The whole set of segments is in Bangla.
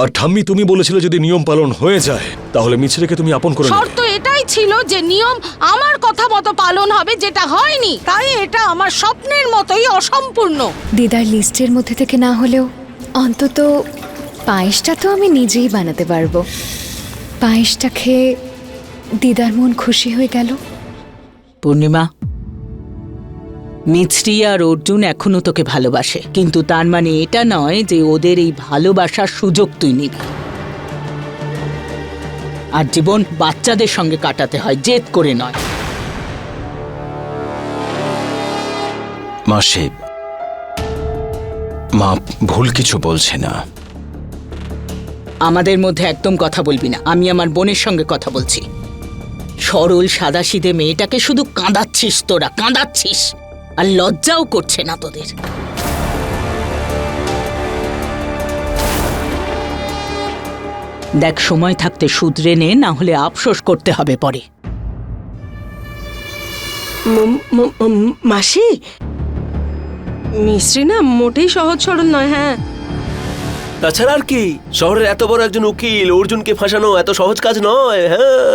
আর ঠাম্মি তুমি বলেছিলে যদি নিয়ম পালন হয়ে যায় তাহলে মিছরিকে তুমি আপন করে নেবে। শর্ত এটাই ছিল যে নিয়ম আমার কথা মতো পালন হবে, যেটা হয়নি, তাই এটা আমার স্বপ্নের মতোই অসম্পূর্ণ। দিদার লিস্টের মধ্যে থেকে না হলেও অন্তত পায়েসটা তো আমি নিজেই বানাতে পারবো। পায়েসটা খেয়ে দিদার মন খুশি হয়ে গেল। পূর্ণিমা, মিছরি আর অর্জুন এখনো তোকে ভালোবাসে, কিন্তু তার মানে এটা নয় যে ওদের এই ভালোবাসার সুযোগ তুই নিবি। আর জীবন বাচ্চাদের সঙ্গে কাটাতে হয়, জেদ করে নয়। মাসি, মা ভুল কিছু বলছে না। আমাদের মধ্যে একদম কথা বলবি না। আমি আমার বোনের সঙ্গে কথা বলছি। সরল সাদাসিধে মেয়েটাকে শুধু কাঁদাচ্ছিস, তোরা কাঁদাচ্ছিস, আর লজ্জাও করছে না তোদের। দেখ, সময় থাকতে শুধরে নে, না হলে আফসোস করতে হবে পরে। মাসি, মিস্ত্রি না মোটেই সহজ সরল নয়। হ্যাঁ, তাছাড়া আর কি, শহরের এত বড় একজন উকিল অর্জুনকে ফাঁসানো এত সহজ কাজ নয়। হ্যাঁ,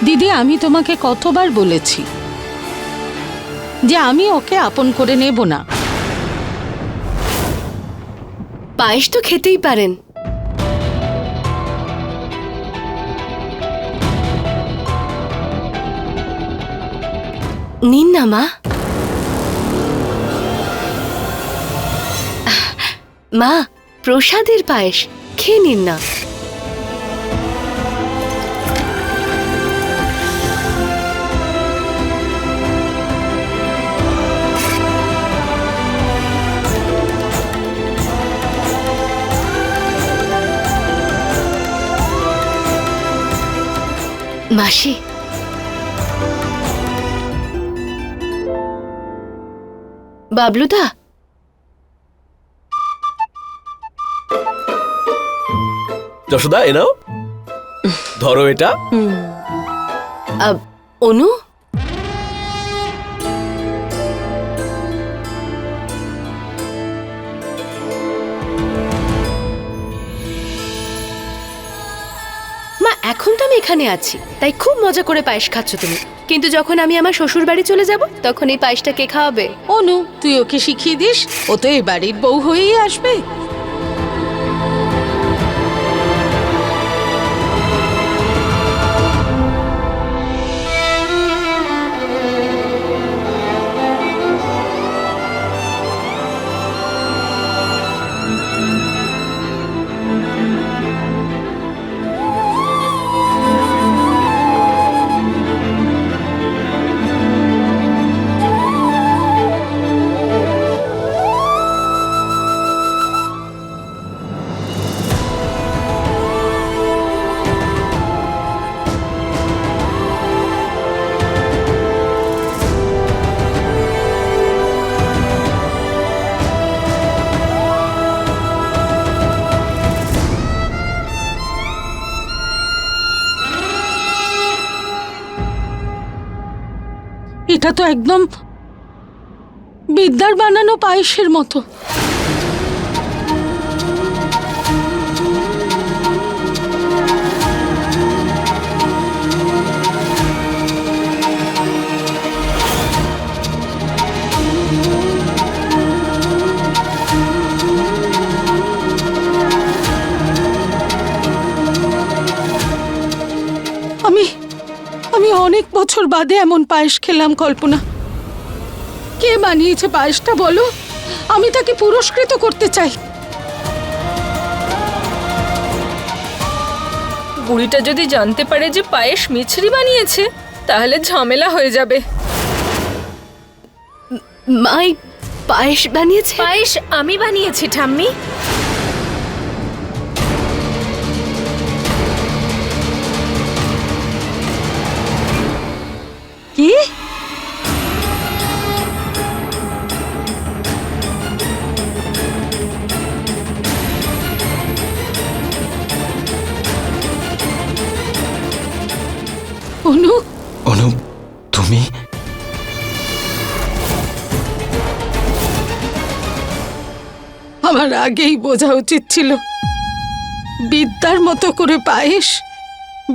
দিদি, আমি তোমাকে কতবার বলেছি যে আমি ওকে আপন করে নেব না। পায়েস তো খেতেই পারেন। নিন না মা। মা, প্রসাদের পায়েস খেয়ে নিন না। মাসি, বাবলুদা, যশোদা এ নাও, ধরো এটা। অনু, মা, এখন তো আমি এখানে আছি তাই খুব মজা করে পায়েস খাচ্ছ তুমি, কিন্তু যখন আমি আমার শ্বশুর বাড়ি চলে যাব তখন এই পায়েসটা কে খাওয়াবে? অনু, তুই ওকে শিখিয়ে দিস, ও তো এই বাড়ির বউ হয়েই আসবে। এটা তো একদম বিদ্যার বানানো পায়েসের মতো। আমি অনেক বছর বাদে এমন পায়েস খেলাম। কল্পনা, কে বানিয়েছে পায়েসটা বলো, আমি তাকে পুরস্কৃত করতে চাই। বুড়িটা যদি জানতে পারে যে পায়েস মিছরি বানিয়েছে তাহলে ঝামেলা হয়ে যাবে। মাই পায়েস বানিয়েছে? পায়েস আমি বানিয়েছি ঠাম্মি। কি? অনু, অনু, তুমি? আমার আগেই বোঝা উচিত ছিল বিদ্যার মতো করে পায়েস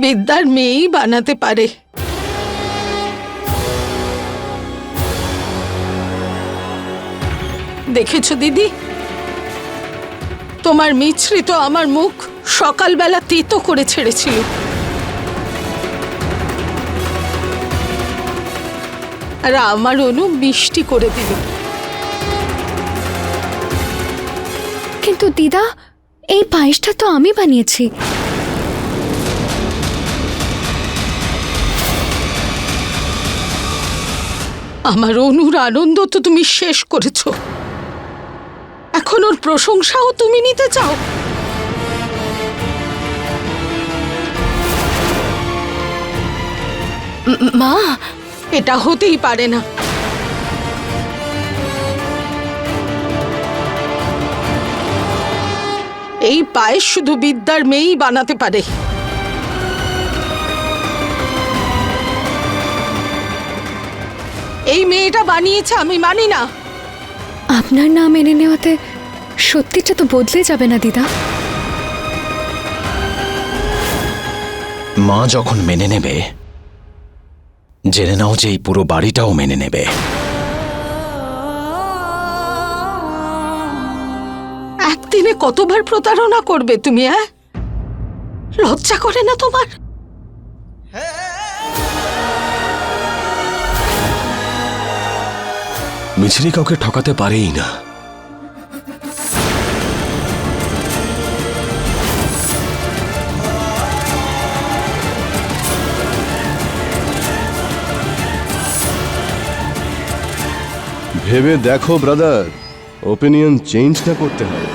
বিদ্যার মেয়েই বানাতে পারে। দেখেছো দিদি, তোমার মিছরি তো আমার মুখ সকালবেলা তেতো করে ছেড়েছিল। আর আমার অনু মিষ্টি করে দিল। কিন্তু দিদা, এই পায়েসটা তো আমি বানিয়েছি। আমার অনুর আনন্দ তো তুমি শেষ করেছো, এখন ওর প্রশংসাও তুমি নিতে চাও? মা, এটা হতেই পারে না। এই পায়েস শুধু বিদ্যার মেয়েই বানাতে পারে। এই মেয়েটা বানিয়েছে, আমি মানি না। আপনার না মেনে নেওয়াতে সত্যিটা তো বদলে যাবে না দিদা। মা যখন মেনে নেবে, জেনে নাও যে এই পুরো বাড়িটাও মেনে নেবে। একদিনে কতবার প্রতারণা করবে তুমি? লজ্জা করে না তোমার? মিছরি কাউকে ঠকাতে পারেই না। ভেবে দেখো ব্রাদার, ওপিনিয়ন চেঞ্জ না করতে হয়।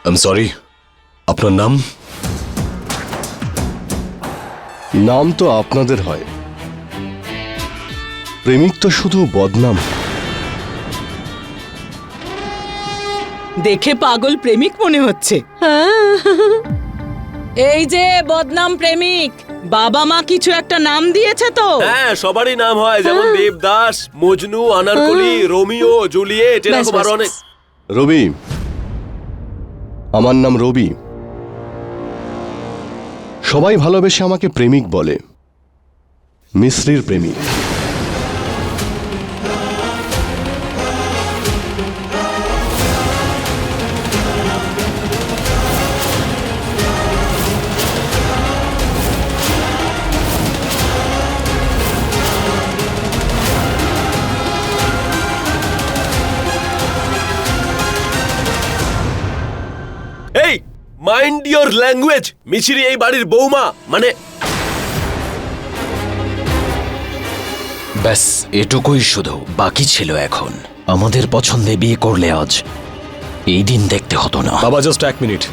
আই এম সরি, আপনার নাম? নাম তো আপনাদের হয়, প্রেমিক তো শুধু বদনাম। দেখে পাগল প্রেমিক মনে হচ্ছে। এই যে বদনাম প্রেমিক, বাবা মা কিছু একটা নাম দিয়েছে তো? হ্যাঁ, সবারই নাম হয়, যেমন দেবদাস, মজনু, আনারকলি, রোমিও, জুলিয়েট, এরকম আরো অনেক। রবি, আমার নাম রবি। সবাই ভালোবেসে আমাকে প্রেমিক বলে, মিছরির প্রেমিক। এই মাইন্ড ইওর ল্যাঙ্গুয়েজ। মিছরি এই বাড়ির বৌমা, মানে ব্যাস এটুকুই শুধু বাকি ছিল। এখন আমাদের পছন্দে বিয়ে করলে আজ এই দিন দেখতে হতো না। বাবা জাস্ট এক মিনিট,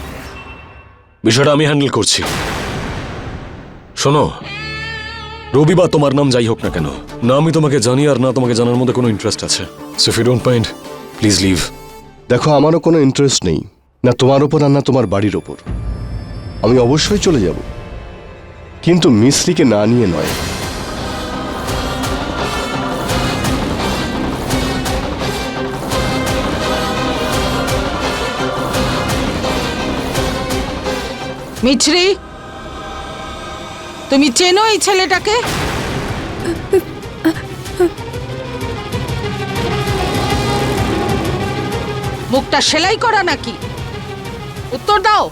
বিষয়টা আমি হ্যান্ডেল করছি। শোনো, রবি বা তোমার নাম যাই হোক না কেন, না আমি তোমাকে জানি আর না তোমাকে জানার মধ্যে কোনো ইন্টারেস্ট আছে। So if you don't mind, please leave. দেখো, আমারও কোনো ইন্টারেস্ট নেই, না তোমার ওপর আর না তোমার বাড়ির ওপর। আমি অবশ্যই চলে যাব, কিন্তু মিস্ত্রিকে না নিয়ে নয়। মিছরি, তুমি চেনো এই ছেলেটাকে? মুখটা সেলাই করা নাকি? উত্তর দাও।